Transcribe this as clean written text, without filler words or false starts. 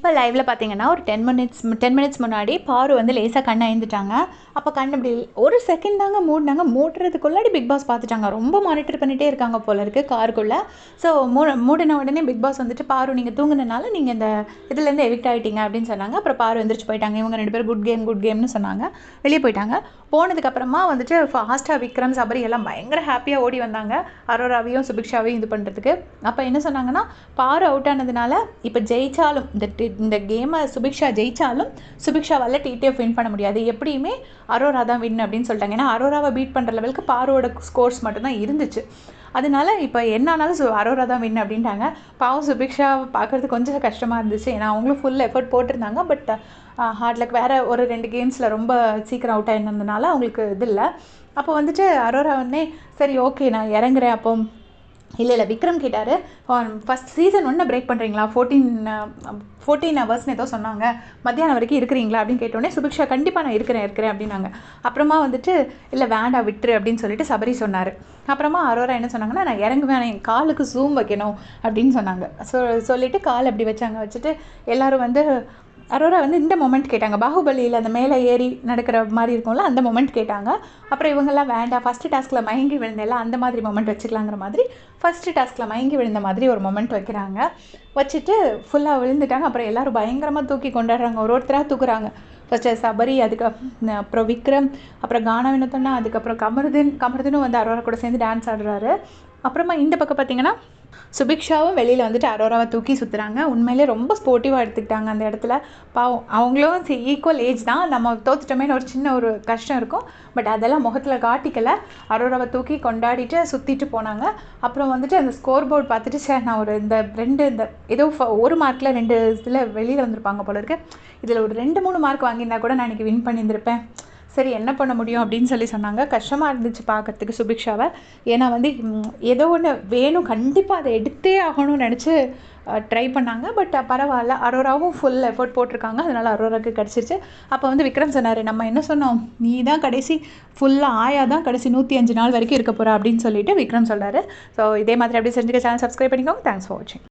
இப்போ லைவ்ல பார்த்தீங்கன்னா, ஒரு 10 மினிட்ஸ் முன்னாடி பாரு வந்து லேசா கண் அயர்ந்துட்டாங்க. அப்போ கண் இப்படி ஒரு செகண்ட் தாங்க மூடுனாங்க. மூடுறதுக்குள்ளாடி பிக் பாஸ் பார்த்துட்டாங்க. ரொம்ப மானிட்டர் பண்ணிட்டே இருக்காங்க போல இருக்கு காருக்குள்ள. ஸோ மூடின உடனே பிக் பாஸ் வந்துட்டு, "பாரு நீங்க தூங்குனனால நீங்க இந்த இதுலேருந்து எவிக்ட் ஆயிட்டீங்க" அப்படின்னு சொன்னாங்க. அப்புறம் பாரு எந்திரிச்சு போயிட்டாங்க. இவங்க 2 பேரும் குட் கேம்னு சொன்னாங்க. வெளியே போயிட்டாங்க. போனதுக்கப்புறமா வந்துட்டு ஃபாஸ்ட்டா விக்ரம், சபரி எல்லாம் பயங்கர ஹாப்பியா ஓடி வந்தாங்க. அரோராவையும், சுபிக்ஷாவையும் இது பண்ணுறதுக்கு. அப்போ என்ன சொன்னாங்கன்னா, பாரு அவுட் ஆனதுனால இப்போ ஜெயிச்சாலும் இந்த கேமை சுபிக்ஷா ஜெயிச்சாலும் சுபிக்ஷாவால் டிடிஎஃப் வின் பண்ண முடியாது, எப்படியுமே அரோரா தான் வின் அப்படின்னு சொல்லிட்டாங்க. ஏன்னா அரோராவை பீட் பண்ணுற லெவலுக்கு பாரோட ஸ்கோர்ஸ் மட்டும்தான் இருந்துச்சு. அதனால இப்போ என்ன ஆனாலும் அரோரா தான் வின் அப்படின்ட்டாங்க. பாவம் சுபிக்ஷா பார்க்குறது கொஞ்சம் கஷ்டமாக இருந்துச்சு. ஏன்னா அவங்களும் ஃபுல் எஃபர்ட் போட்டிருந்தாங்க. பட் ஹார்ட் லக் வேறு ஒரு 2 கேம்ஸில் ரொம்ப சீக்கிரம் அவுட் ஆயிருந்ததுனால அவங்களுக்கு இது இல்லை. அப்போ வந்துட்டு அரோரா வந்து சரி ஓகே நான் இறங்குறேன். அப்போ இல்லை விக்ரம் கேட்டார், ஃபஸ்ட் சீசன் 1 பிரேக் பண்ணுறீங்களா, 14 ஹவர்ஸ்னு ஏதோ சொன்னாங்க, மத்தியானம் வரைக்கும் இருக்கிறீங்களா அப்படின்னு கேட்டோடனே சுபிக்ஷா கண்டிப்பாக நான் இருக்கிறேன் அப்படின்னாங்க. அப்புறமா வந்துட்டு இல்லை வேண்டாம் விட்டுரு அப்படின்னு சொல்லிட்டு சபரி சொன்னார். அப்புறமா அரோரா என்ன சொன்னாங்கன்னா, நான் இறங்குவேன், என் காலுக்கு ஜூம் வைக்கணும் அப்படின்னு சொன்னாங்க. சொல்லிவிட்டு கால் அப்படி வச்சுட்டு எல்லோரும் வந்து அரோரா வந்து இந்த மொமெண்ட் கேட்டாங்க. பாகுபலியில் அந்த மேலே ஏறி நடக்கிற மாதிரி இருக்கும்ல, அந்த மொமெண்ட் கேட்டாங்க. அப்புறம் இவங்கெல்லாம் வேண்டாம், ஃபஸ்ட்டு டாஸ்கில் மயங்கி விழுந்தெல்லாம் அந்த மாதிரி மொமெண்ட் வச்சுக்கலாங்கிற மாதிரி ஃபஸ்ட்டு டாஸ்கில் மயங்கி விழுந்த மாதிரி ஒரு மொமெண்ட் வைக்கிறாங்க. வச்சுட்டு ஃபுல்லாக விழுந்துட்டாங்க. அப்புறம் எல்லோரும் பயங்கரமாக தூக்கி கொண்டாடுறாங்க. ஒருத்தராக தூக்குறாங்க. ஃபஸ்ட்டு சபரி, அப்புறம் விக்ரம், அப்புறம் கானா வினோத்தனா, அதுக்கப்புறம் கமருதனும் வந்து அரோரா கூட சேர்ந்து டான்ஸ் ஆடுறாரு. அப்புறமா இந்த பக்கம் பார்த்திங்கன்னா சுபிக்ஷாவும் வெளியில் வந்துட்டு அரோராவை தூக்கி சுற்றுறாங்க. உண்மையிலே ரொம்ப ஸ்போர்ட்டிவாக எடுத்துக்கிட்டாங்க அந்த இடத்துல. பாவம் அவங்களும் ஈக்குவல் ஏஜ் தான், நம்ம தோத்துட்டோமேனு ஒரு சின்ன ஒரு கஷ்டம் இருக்கும். பட் அதெல்லாம் முகத்தில் காட்டிக்கலை. அரோராவை தூக்கி கொண்டாடிட்டு சுற்றிட்டு போனாங்க. அப்புறம் வந்துட்டு அந்த ஸ்கோர் போர்டு பார்த்துட்டு சார் நான் ஒரு இந்த ஏதோ ஒரு மார்க்கில் 2 இதில் வெளியில் வந்திருப்பாங்க போல இருக்கு, இதில் ஒரு 2-3 மார்க் வாங்கியிருந்தா கூட நான் இன்றைக்கி வின் பண்ணியிருந்திருப்பேன், சரி என்ன பண்ண முடியும் அப்படின்னு சொன்னாங்க. கஷ்டமாக இருந்துச்சு பார்க்கறதுக்கு சுபிக்ஷாவை. ஏன்னா வந்து ஏதோ ஒன்று வேணும், கண்டிப்பாக அதை எடுத்தே ஆகணும்னு நினச்சி ட்ரை பண்ணாங்க. பட் பரவாயில்ல, அரோராவும் ஃபுல் எஃபர்ட் போட்டிருக்காங்க. அதனால் அரோராவுக்கு கிடச்சிருச்சு. அப்போ வந்து விக்ரம் சொன்னார், நம்ம என்ன சொன்னோம், நீ தான் கடைசி ஃபுல்லாக ஆயா தான் கடைசி 105 நாள் வரைக்கும் இருக்க போகிறா அப்படின்னு சொல்லிட்டு விக்ரம் சொல்கிறாரு. ஸோ இதே மாதிரி அப்படியே செஞ்சுக்க சேனல் சப்ஸ்கிரைப் பண்ணிக்கோங்க. தேங்க்ஸ் ஃபார் வாட்சிங்.